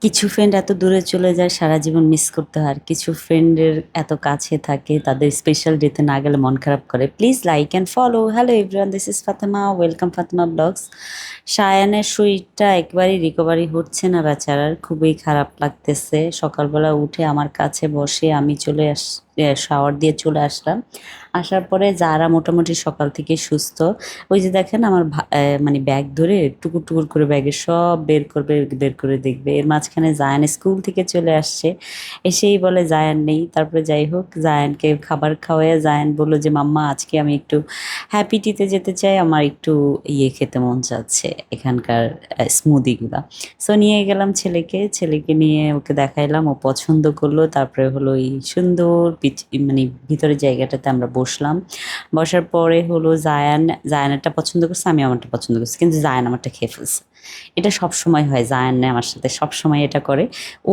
কিছু ফ্রেন্ড এত দূরে চলে যায় সারা জীবন মিস করতে হয়, আর কিছু ফ্রেন্ডের এত কাছে থাকে তাদের স্পেশাল ডেতে না গেলে মন খারাপ করে। Please like and follow. Hello everyone, this is Fatema, welcome Fatema blogs. সায়ানের শরীরটা একবারই রিকভারি হচ্ছে না, বেচারার খুবই খারাপ লাগতেছে। সকালবেলা উঠে আমার কাছে বসে আমি শাওয়ার দিয়ে চলে আসলাম। আসার পরে যারা মোটামুটি সকাল থেকে সুস্থ, ওই যে দেখেন আমার মানে ব্যাগ ধরে টুকুর টুকুর করে ব্যাগের সব বের করবে, বের করে দেখবে। এর মাঝখানে জায়ান স্কুল থেকে চলে আসছে, এসেই বলে জায়ান নেই। তারপরে যাই হোক, জায়ানকে খাবার খাওয়ায় জায়ান বললো যে মাম্মা আজকে আমি একটু হ্যাপি টিতে যেতে চাই, আমার একটু ইয়ে খেতে মন চাচ্ছে, এখানকার স্মুদিগুলা। সো নিয়ে গেলাম ছেলেকে, নিয়ে ওকে দেখাইলাম, ও পছন্দ করলো। তারপরে হলো এই সুন্দর মানে ভিতরের জায়গাটাতে আমরা বসলাম। বসার পরে হলো জায়ানেরটা পছন্দ করছে, আমি আমারটা পছন্দ করছি, কিন্তু জায়ান আমারটা খেয়ে ফেলছে। এটা সব সময় হয়, জায়ান আমার সাথে সব সময় এটা করে।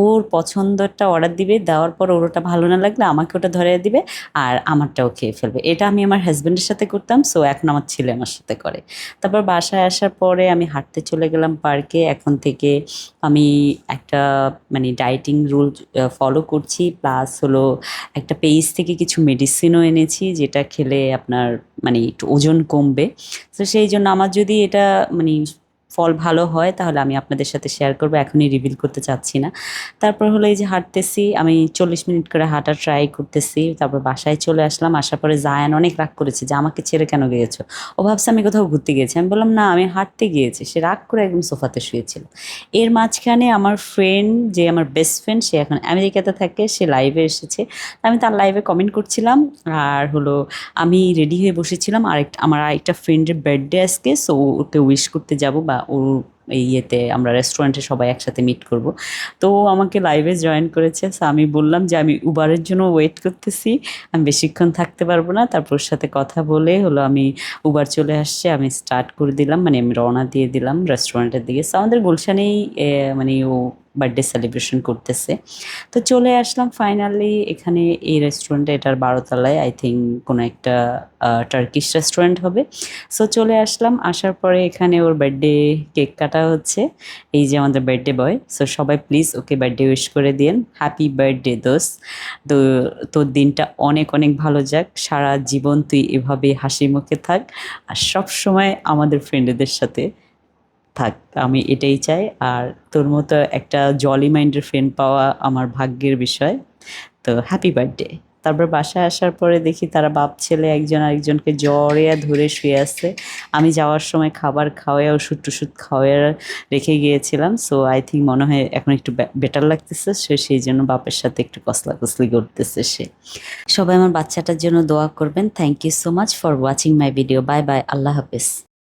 ওর পছন্দটা অর্ডার দিবে, দেওয়ার পর ওর ওটা ভালো না লাগলে আমাকে ওটা ধরিয়ে দিবে, আর আমারটাও খেয়ে ফেলবে। এটা আমি আমার হাজব্যান্ডের সাথে করতাম, সো এখন আমার ছেলে আমার সাথে করে। তারপর বাসায় আসার পরে আমি হাঁটতে চলে গেলাম পার্কে। এখন থেকে আমি একটা মানে ডায়েটিং রুল ফলো করছি, প্লাস হলো একটা পেজ থেকে কিছু মেডিসিনও এনেছি, যেটা খেলে আপনার মানে একটু ওজন কমবে। তো সেই জন্য আমার যদি এটা মানে ফল ভালো হয় তাহলে আমি আপনাদের সাথে শেয়ার করবো, এখনই রিভিল করতে চাচ্ছি না। তারপর হলো এই যে হাঁটতেছি, আমি 40 মিনিট করে হাঁটা ট্রাই করতেছি। তারপর বাসায় চলে আসলাম। আসার পরে জায়ান অনেক রাগ করেছে যে আমাকে ছেড়ে কেন গিয়েছো। ও ভাবছে আমি কোথাও ঘুরতে গিয়েছি। আমি বললাম না, আমি হাঁটতে গিয়েছি। সে রাগ করে একদম সোফাতে শুয়েছিল। এর মাঝখানে আমার ফ্রেন্ড, যে আমার বেস্ট ফ্রেন্ড, সে এখন আমেরিকাতে থাকে, সে লাইভে এসেছে। আমি তার লাইভে কমেন্ট করছিলাম, আর হলো আমি রেডি হয়ে বসেছিলাম। আমার আরেকটা ফ্রেন্ডের বার্থডে আজকে, সো ওকে উইশ করতে যাব, বা ওর এই ইয়েতে আমরা রেস্টুরেন্টে সবাই একসাথে মিট করব। তো ও আমাকে লাইভে জয়েন করেছে। সো আমি বললাম যে আমি উবারের জন্য ওয়েট করতেছি, আমি বেশিক্ষণ থাকতে পারবো না। তারপর ওর সাথে কথা বলে হলো আমি উবার চলে আসছে, আমি স্টার্ট করে দিলাম, মানে আমি রওনা দিয়ে দিলাম রেস্টুরেন্টের দিকে। সো আমাদের গুলশানেই মানে ও বার্থডে সেলিব্রেশন করতেছে। তো চলে আসলাম ফাইনালি এখানে, এই রেস্টুরেন্টে, এটার 12তলায়, আই থিঙ্ক কোনো একটা টার্কিশ রেস্টুরেন্ট হবে। সো চলে আসলাম। আসার পরে এখানে ওর বার্থডে কেক কাটা হচ্ছে, এই যে আমাদের বার্থডে বয়। সো সবাই প্লিজ ওকে বার্থডে উইশ করে দিন, হ্যাপি বার্থডে দোস্ত। তো তোর দিনটা অনেক অনেক ভালো যাক, সারা জীবন তুই এভাবে হাসি মুখে থাক, আর সব সময় আমাদের ফ্রেন্ডদের সাথে থাক, আমি এটাই চাই। আর তোর মতো একটা জলি মাইন্ডের ফ্রেন্ড পাওয়া আমার ভাগ্যের বিষয়। তো হ্যাপি বার্থডে। তারপর বাসায় আসার পরে দেখি তারা বাপ ছেলে একজন আরেকজনকে জড়িয়ে ধরে শুয়ে আছে। আমি যাওয়ার সময় খাবার খাওয়ায় ওষুধ টষুধ খাওয়ায় রেখে গিয়েছিলাম। সো আই থিঙ্ক মনে হয় এখন একটু বেটার লাগতেছে, সেই জন্য বাপের সাথে একটু কসলাকসলি করতেছে সে। সবাই আমার বাচ্চাটার জন্য দোয়া করবেন। Thank you so much for watching my video. Bye bye, আল্লাহ হাফেজ।